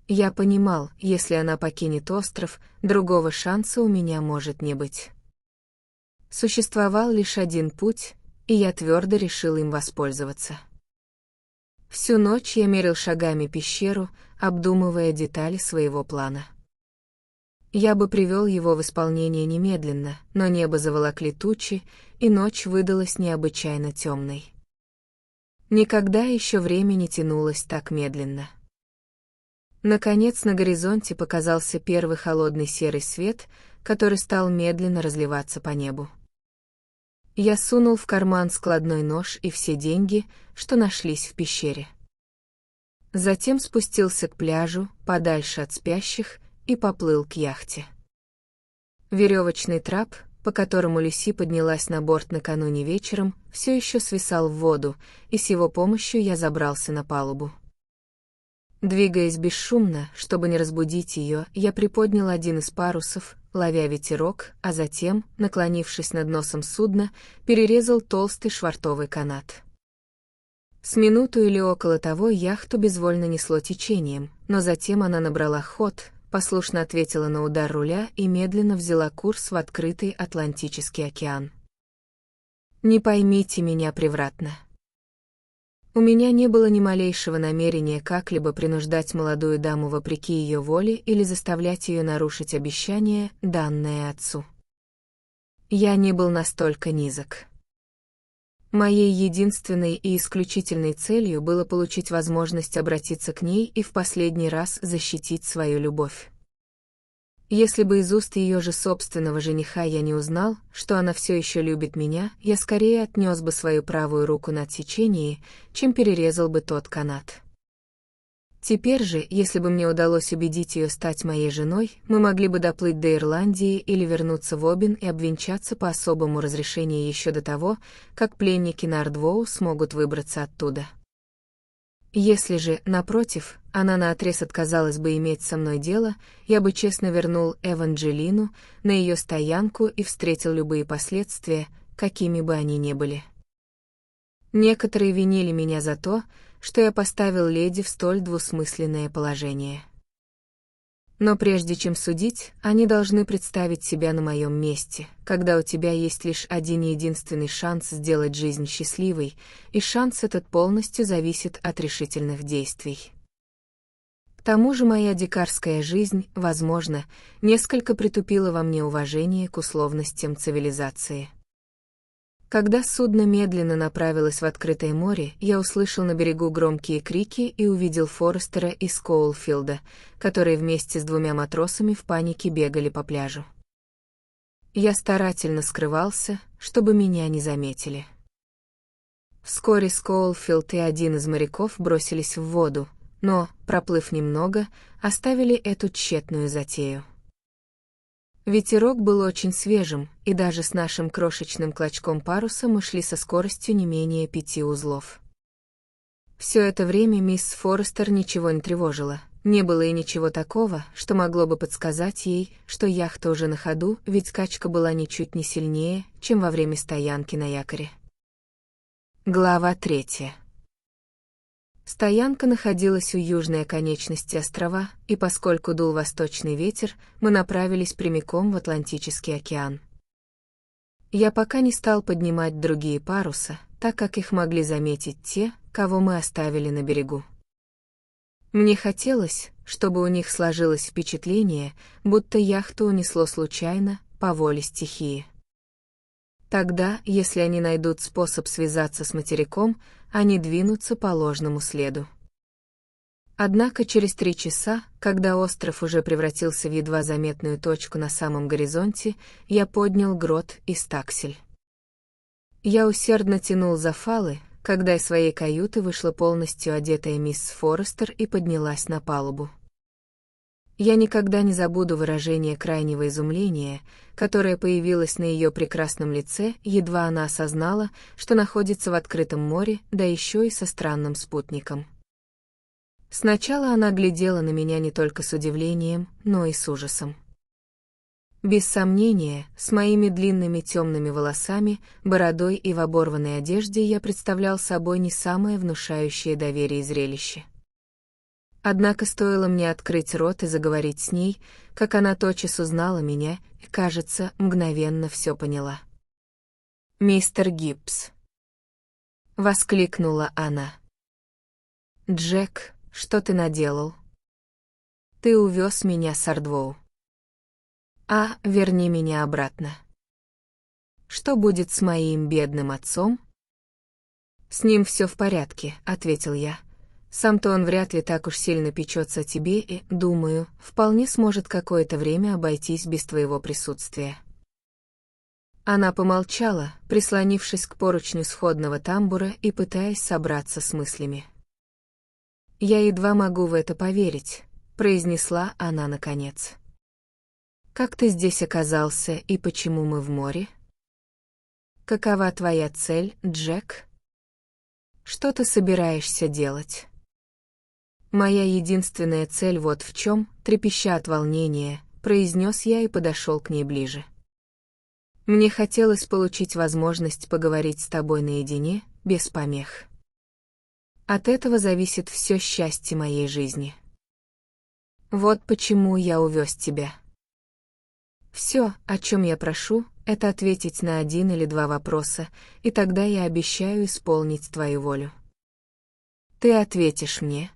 Я понимал, если она покинет остров, другого шанса у меня может не быть. Существовал лишь один путь, и я твердо решил им воспользоваться. Всю ночь я мерил шагами пещеру, обдумывая детали своего плана. Я бы привел его в исполнение немедленно, но небо заволокли тучи, и ночь выдалась необычайно темной. Никогда еще время не тянулось так медленно. Наконец на горизонте показался первый холодный серый свет, который стал медленно разливаться по небу. Я сунул в карман складной нож и все деньги, что нашлись в пещере. Затем спустился к пляжу, подальше от спящих, и поплыл к яхте. Веревочный трап, по которому Люси поднялась на борт накануне вечером, все еще свисал в воду, и с его помощью я забрался на палубу. Двигаясь бесшумно, чтобы не разбудить ее, я приподнял один из парусов, ловя ветерок, а затем, наклонившись над носом судна, перерезал толстый швартовый канат. С минуту или около того яхту безвольно несло течением, но затем она набрала ход, послушно ответила на удар руля и медленно взяла курс в открытый Атлантический океан. Не поймите меня превратно. У меня не было ни малейшего намерения как-либо принуждать молодую даму вопреки ее воле или заставлять ее нарушить обещание, данное отцу. Я не был настолько низок. Моей единственной и исключительной целью было получить возможность обратиться к ней и в последний раз защитить свою любовь. Если бы из уст ее же собственного жениха я не узнал, что она все еще любит меня, я скорее отнес бы свою правую руку на отсечении, чем перерезал бы тот канат. Теперь же, если бы мне удалось убедить ее стать моей женой, мы могли бы доплыть до Ирландии или вернуться в Обин и обвенчаться по особому разрешению еще до того, как пленники Нардвоу смогут выбраться оттуда. Если же, напротив, она наотрез отказалась бы иметь со мной дело, я бы честно вернул Эванджелину на ее стоянку и встретил любые последствия, какими бы они ни были. Некоторые винили меня за то, что я поставил леди в столь двусмысленное положение. Но прежде чем судить, они должны представить себя на моем месте, когда у тебя есть лишь один единственный шанс сделать жизнь счастливой, и шанс этот полностью зависит от решительных действий. К тому же моя дикарская жизнь, возможно, несколько притупила во мне уважение к условностям цивилизации. Когда судно медленно направилось в открытое море, я услышал на берегу громкие крики и увидел Форестера из Коулфилда, которые вместе с двумя матросами в панике бегали по пляжу. Я старательно скрывался, чтобы меня не заметили. Вскоре Скоулфилд и один из моряков бросились в воду, но, проплыв немного, оставили эту тщетную затею. Ветерок был очень свежим, и даже с нашим крошечным клочком паруса мы шли со скоростью не менее 5 узлов. Все это время мисс Форестер ничего не тревожило. Не было и ничего такого, что могло бы подсказать ей, что яхта уже на ходу, ведь скачка была ничуть не сильнее, чем во время стоянки на якоре. Глава 3. Стоянка находилась у южной оконечности острова, и поскольку дул восточный ветер, мы направились прямиком в Атлантический океан. Я пока не стал поднимать другие паруса, так как их могли заметить те, кого мы оставили на берегу. Мне хотелось, чтобы у них сложилось впечатление, будто яхту унесло случайно, по воле стихии. Тогда, если они найдут способ связаться с материком, они двинутся по ложному следу. Однако через 3 часа, когда остров уже превратился в едва заметную точку на самом горизонте, я поднял грот и стаксель. Я усердно тянул за фалы, когда из своей каюты вышла полностью одетая мисс Форестер и поднялась на палубу. Я никогда не забуду выражение крайнего изумления, которое появилось на ее прекрасном лице, едва она осознала, что находится в открытом море, да еще и со странным спутником. Сначала она глядела на меня не только с удивлением, но и с ужасом. Без сомнения, с моими длинными темными волосами, бородой и в оборванной одежде я представлял собой не самое внушающее доверие зрелище. Однако стоило мне открыть рот и заговорить с ней, как она тотчас узнала меня и, кажется, мгновенно все поняла. «Мистер Гибс!» — воскликнула она. «Джек, что ты наделал? Ты увез меня с Ардвоу. Верни меня обратно. Что будет с моим бедным отцом?» «С ним все в порядке», — ответил я. «Сам-то он вряд ли так уж сильно печется о тебе и, думаю, вполне сможет какое-то время обойтись без твоего присутствия». Она помолчала, прислонившись к поручню сходного тамбура и пытаясь собраться с мыслями. «Я едва могу в это поверить», — произнесла она наконец. «Как ты здесь оказался и почему мы в море? Какова твоя цель, Джек? Что ты собираешься делать?» «Моя единственная цель вот в чем», — трепеща от волнения, произнес я и подошел к ней ближе. «Мне хотелось получить возможность поговорить с тобой наедине, без помех. От этого зависит все счастье моей жизни. Вот почему я увез тебя. Все, о чем я прошу, это ответить на 1 или 2 вопроса, и тогда я обещаю исполнить твою волю. Ты ответишь мне?»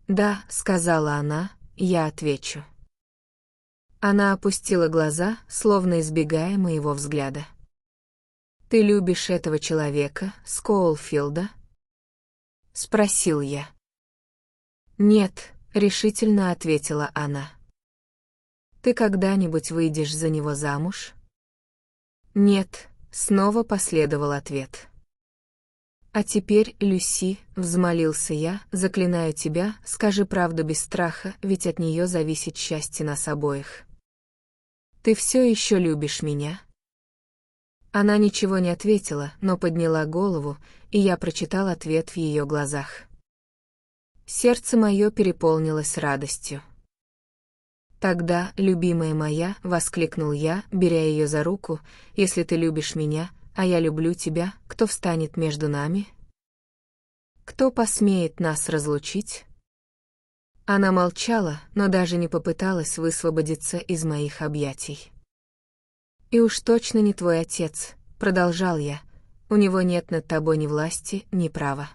«Да», — сказала она, — «я отвечу». Она опустила глаза, словно избегая моего взгляда. «Ты любишь этого человека, Скоулфилда?» — спросил я. «Нет», — решительно ответила она. «Ты когда-нибудь выйдешь за него замуж?» «Нет», — снова последовал ответ. «А теперь, Люси», — взмолился я, — «заклинаю тебя, скажи правду без страха, ведь от нее зависит счастье нас обоих. Ты все еще любишь меня?» Она ничего не ответила, но подняла голову, и я прочитал ответ в ее глазах. Сердце мое переполнилось радостью. «Тогда, любимая моя», — воскликнул я, беря ее за руку, — «если ты любишь меня, а я люблю тебя, кто встанет между нами? Кто посмеет нас разлучить?» Она молчала, но даже не попыталась высвободиться из моих объятий. «И уж точно не твой отец», — продолжал я, — «у него нет над тобой ни власти, ни права.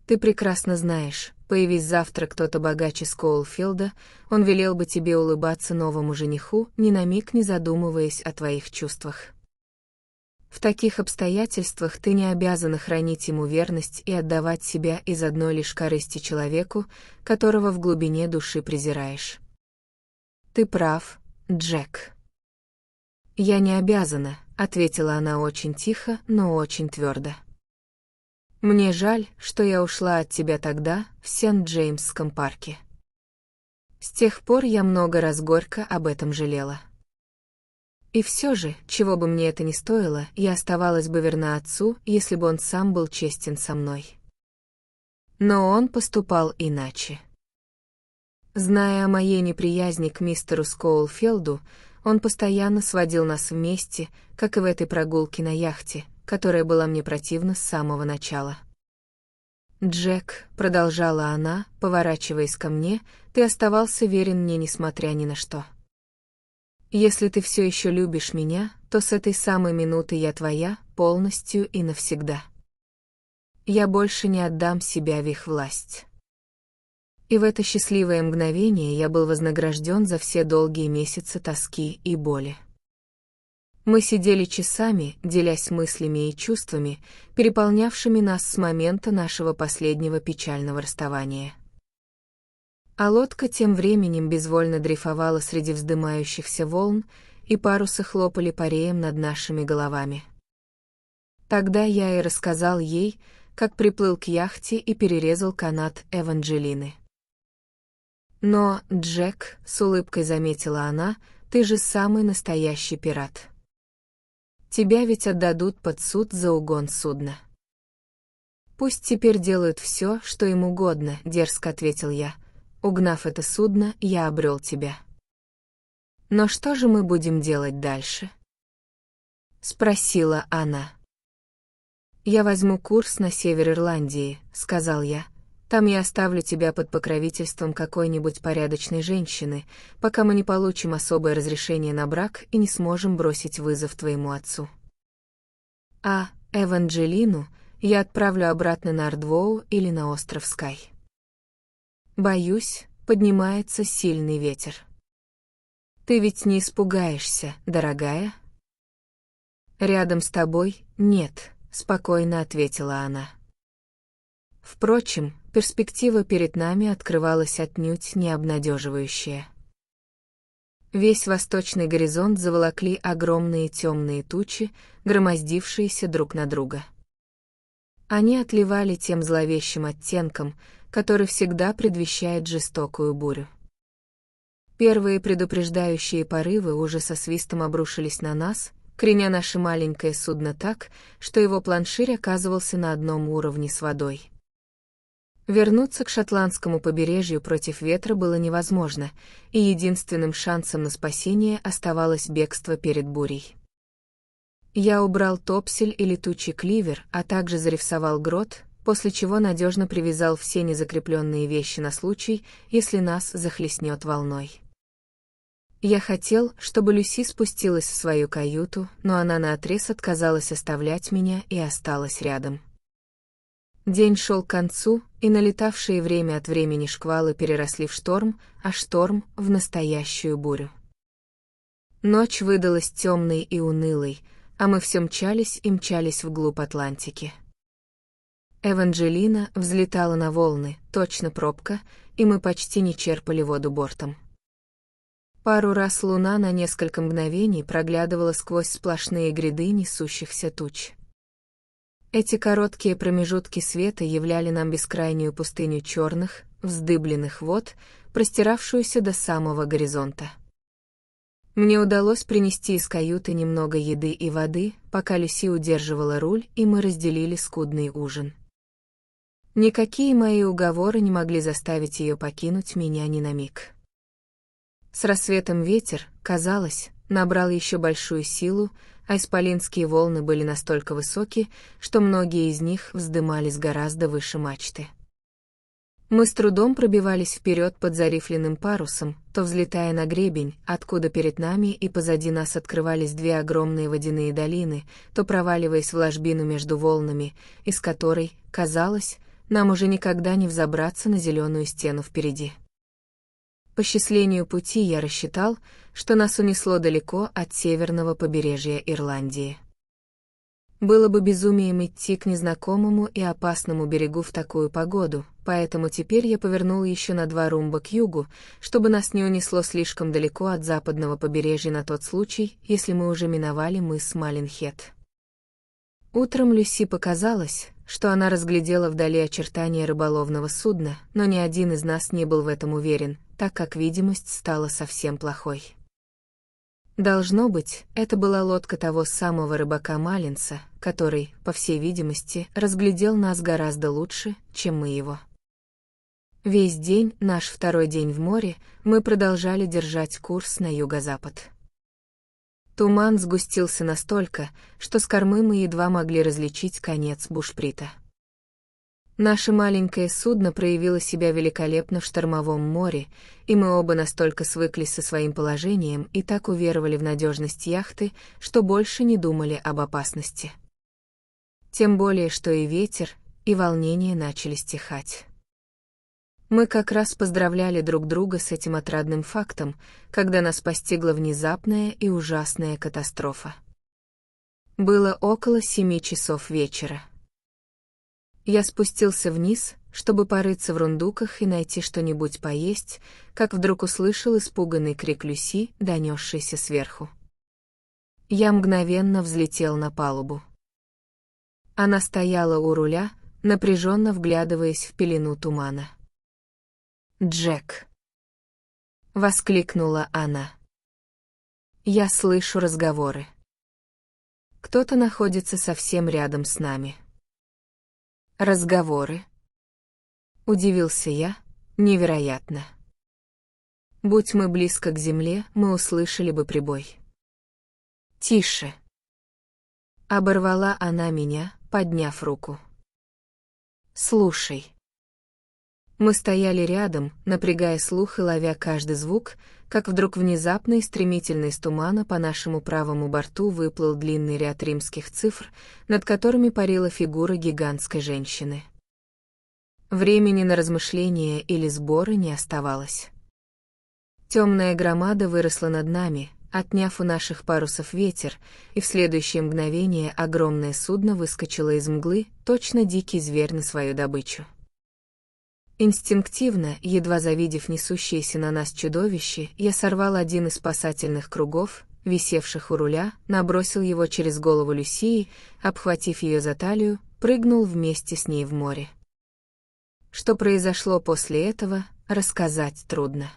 Ты прекрасно знаешь, появись завтра кто-то богаче Скоулфилда, он велел бы тебе улыбаться новому жениху, ни на миг не задумываясь о твоих чувствах. В таких обстоятельствах ты не обязана хранить ему верность и отдавать себя из одной лишь корысти человеку, которого в глубине души презираешь. Ты прав, Джек». «Я не обязана», — ответила она очень тихо, но очень твердо. «Мне жаль, что я ушла от тебя тогда, в Сент-Джеймсском парке. С тех пор я много раз горько об этом жалела. И все же, чего бы мне это ни стоило, я оставалась бы верна отцу, если бы он сам был честен со мной. Но он поступал иначе. Зная о моей неприязни к мистеру Скоулфилду, он постоянно сводил нас вместе, как и в этой прогулке на яхте, которая была мне противна с самого начала. «Джек», — продолжала она, поворачиваясь ко мне, — «ты оставался верен мне, несмотря ни на что. Если ты все еще любишь меня, то с этой самой минуты я твоя, полностью и навсегда. Я больше не отдам себя в их власть». И в это счастливое мгновение я был вознагражден за все долгие месяцы тоски и боли. Мы сидели часами, делясь мыслями и чувствами, переполнявшими нас с момента нашего последнего печального расставания. А лодка тем временем безвольно дрейфовала среди вздымающихся волн, и парусы хлопали пареем над нашими головами. Тогда я и рассказал ей, как приплыл к яхте и перерезал канат Эванджелины. «Но, Джек», — с улыбкой заметила она, — «ты же самый настоящий пират. Тебя ведь отдадут под суд за угон судна». «Пусть теперь делают все, что им угодно», — дерзко ответил я. «Угнав это судно, я обрел тебя». «Но что же мы будем делать дальше?» — спросила она. «Я возьму курс на север Ирландии», — сказал я. «Там я оставлю тебя под покровительством какой-нибудь порядочной женщины, пока мы не получим особое разрешение на брак и не сможем бросить вызов твоему отцу. А Эванджелину я отправлю обратно на Ардвоу или на остров Скай. Боюсь, поднимается сильный ветер. Ты ведь не испугаешься, дорогая?» «Рядом с тобой нет», — спокойно ответила она. Впрочем, перспектива перед нами открывалась отнюдь не обнадеживающая. Весь восточный горизонт заволокли огромные темные тучи, громоздившиеся друг на друга. Они отливали тем зловещим оттенком, который всегда предвещает жестокую бурю. Первые предупреждающие порывы уже со свистом обрушились на нас, креня наше маленькое судно так, что его планширь оказывался на одном уровне с водой. Вернуться к шотландскому побережью против ветра было невозможно, и единственным шансом на спасение оставалось бегство перед бурей. Я убрал топсель и летучий кливер, а также зарифсовал грот, после чего надежно привязал все незакрепленные вещи на случай, если нас захлестнет волной. Я хотел, чтобы Люси спустилась в свою каюту, но она наотрез отказалась оставлять меня и осталась рядом. День шел к концу, и налетавшие время от времени шквалы переросли в шторм, а шторм — в настоящую бурю. Ночь выдалась темной и унылой, а мы все мчались и мчались вглубь Атлантики. Эванджелина взлетала на волны, точно пробка, и мы почти не черпали воду бортом. Пару раз луна на несколько мгновений проглядывала сквозь сплошные гряды несущихся туч. Эти короткие промежутки света являли нам бескрайнюю пустыню черных, вздыбленных вод, простиравшуюся до самого горизонта. Мне удалось принести из каюты немного еды и воды, пока Люси удерживала руль, и мы разделили скудный ужин. Никакие мои уговоры не могли заставить ее покинуть меня ни на миг. С рассветом ветер, казалось, набрал еще большую силу, а исполинские волны были настолько высоки, что многие из них вздымались гораздо выше мачты. Мы с трудом пробивались вперед под зарифленным парусом, то взлетая на гребень, откуда перед нами и позади нас открывались две огромные водяные долины, то проваливаясь в ложбину между волнами, из которой, казалось, нам уже никогда не взобраться на зеленую стену впереди. По счислению пути я рассчитал, что нас унесло далеко от северного побережья Ирландии. Было бы безумием идти к незнакомому и опасному берегу в такую погоду, поэтому теперь я повернул еще на 2 румба к югу, чтобы нас не унесло слишком далеко от западного побережья на тот случай, если мы уже миновали мыс Малинхед. Утром Люси показалось, что она разглядела вдали очертания рыболовного судна, но ни один из нас не был в этом уверен, так как видимость стала совсем плохой. Должно быть, это была лодка того самого рыбака Маллинса, который, по всей видимости, разглядел нас гораздо лучше, чем мы его. Весь день, наш второй день в море, мы продолжали держать курс на юго-запад. Туман сгустился настолько, что с кормы мы едва могли различить конец бушприта. Наше маленькое судно проявило себя великолепно в штормовом море, и мы оба настолько свыклись со своим положением и так уверовали в надежность яхты, что больше не думали об опасности. Тем более, что и ветер, и волнение начали стихать. Мы как раз поздравляли друг друга с этим отрадным фактом, когда нас постигла внезапная и ужасная катастрофа. Было около 7 часов вечера. Я спустился вниз, чтобы порыться в рундуках и найти что-нибудь поесть, как вдруг услышал испуганный крик Люси, донесшийся сверху. Я мгновенно взлетел на палубу. Она стояла у руля, напряженно вглядываясь в пелену тумана. «Джек!» — воскликнула она. «Я слышу разговоры. Кто-то находится совсем рядом с нами». «Разговоры?» — удивился я. «Невероятно. Будь мы близко к земле, мы услышали бы прибой». «Тише!» — оборвала она меня, подняв руку. «Слушай». Мы стояли рядом, напрягая слух и ловя каждый звук, как вдруг внезапно и стремительно из тумана по нашему правому борту выплыл длинный ряд римских цифр, над которыми парила фигура гигантской женщины. Времени на размышления или сборы не оставалось. Темная громада выросла над нами, отняв у наших парусов ветер, и в следующее мгновение огромное судно выскочило из мглы, точно дикий зверь на свою добычу. Инстинктивно, едва завидев несущееся на нас чудовище, я сорвал один из спасательных кругов, висевших у руля, набросил его через голову Люсии, обхватив ее за талию, прыгнул вместе с ней в море. Что произошло после этого, рассказать трудно.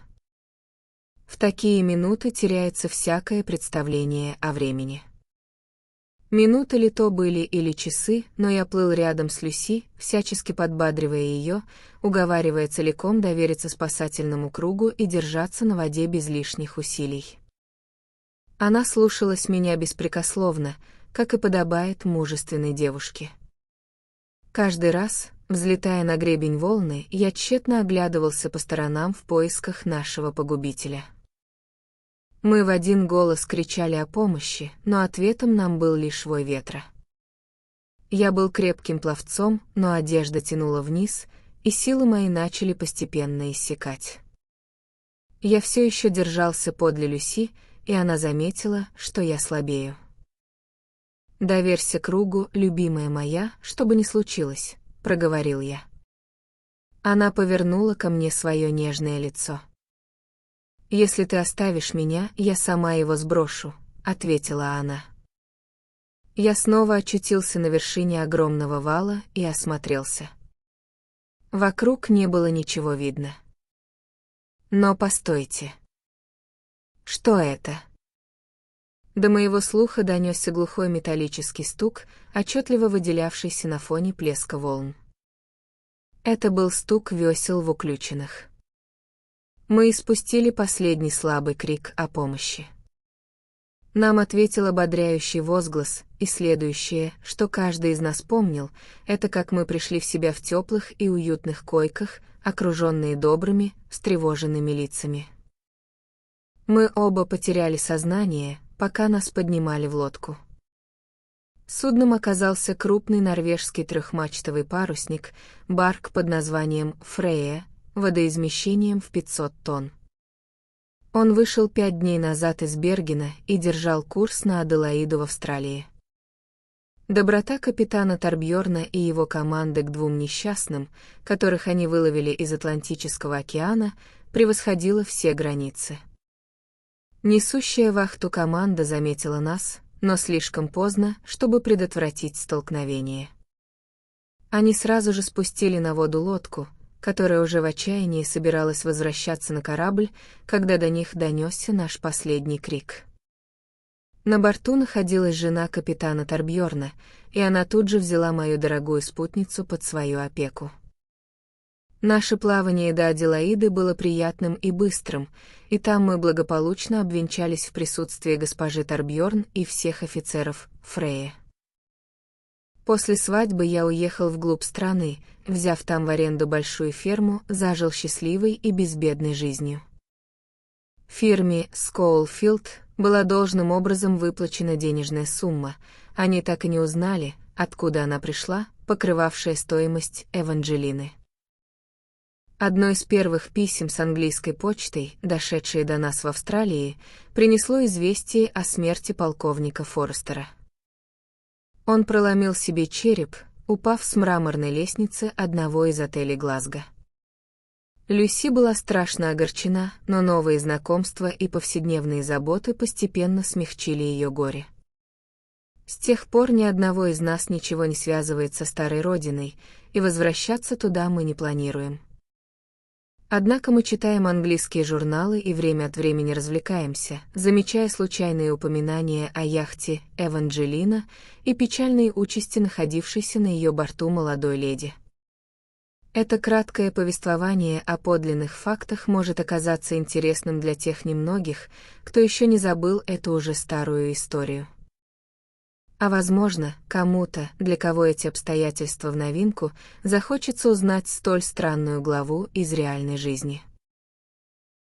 В такие минуты теряется всякое представление о времени. Минуты ли то были или часы, но я плыл рядом с Люси, всячески подбадривая ее, уговаривая целиком довериться спасательному кругу и держаться на воде без лишних усилий. Она слушалась меня беспрекословно, как и подобает мужественной девушке. Каждый раз, взлетая на гребень волны, я тщетно оглядывался по сторонам в поисках нашего погубителя. Мы в один голос кричали о помощи, но ответом нам был лишь вой ветра. Я был крепким пловцом, но одежда тянула вниз, и силы мои начали постепенно иссякать. Я все еще держался подле Люси, и она заметила, что я слабею. «Доверься кругу, любимая моя, что бы ни случилось», — проговорил я. Она повернула ко мне свое нежное лицо. «Если ты оставишь меня, я сама его сброшу», — ответила она. Я снова очутился на вершине огромного вала и осмотрелся. Вокруг не было ничего видно. Но постойте. Что это? До моего слуха донесся глухой металлический стук, отчетливо выделявшийся на фоне плеска волн. Это был стук весел в уключенных. Мы испустили последний слабый крик о помощи. Нам ответил ободряющий возглас, и следующее, что каждый из нас помнил, это как мы пришли в себя в теплых и уютных койках, окруженные добрыми, встревоженными лицами. Мы оба потеряли сознание, пока нас поднимали в лодку. Судном оказался крупный норвежский трехмачтовый парусник, барк под названием «Фрейя», водоизмещением в 500 тонн. Он вышел 5 дней назад из Бергена и держал курс на Аделаиду в Австралии. Доброта капитана Торбьорна и его команды к 2 несчастным, которых они выловили из Атлантического океана, превосходила все границы. Несущая вахту команда заметила нас, но слишком поздно, чтобы предотвратить столкновение. Они сразу же спустили на воду лодку, которая уже в отчаянии собиралась возвращаться на корабль, когда до них донесся наш последний крик. На борту находилась жена капитана Торбьорна, и она тут же взяла мою дорогую спутницу под свою опеку. Наше плавание до Аделаиды было приятным и быстрым, и там мы благополучно обвенчались в присутствии госпожи Торбьорн и всех офицеров Фрея. После свадьбы я уехал вглубь страны, взяв там в аренду большую ферму, зажил счастливой и безбедной жизнью. Фирме Скоулфилд была должным образом выплачена денежная сумма, они так и не узнали, откуда она пришла, покрывавшая стоимость Эванжелины. Одно из первых писем с английской почтой, дошедшее до нас в Австралии, принесло известие о смерти полковника Форестера. Он проломил себе череп, упав с мраморной лестницы одного из отелей Глазго. Люси была страшно огорчена, но новые знакомства и повседневные заботы постепенно смягчили ее горе. С тех пор ни одного из нас ничего не связывает со старой родиной, и возвращаться туда мы не планируем. Однако мы читаем английские журналы и время от времени развлекаемся, замечая случайные упоминания о яхте «Эванжелина» и печальные участи находившейся на ее борту молодой леди. Это краткое повествование о подлинных фактах может оказаться интересным для тех немногих, кто еще не забыл эту уже старую историю. А возможно, кому-то, для кого эти обстоятельства в новинку, захочется узнать столь странную главу из реальной жизни.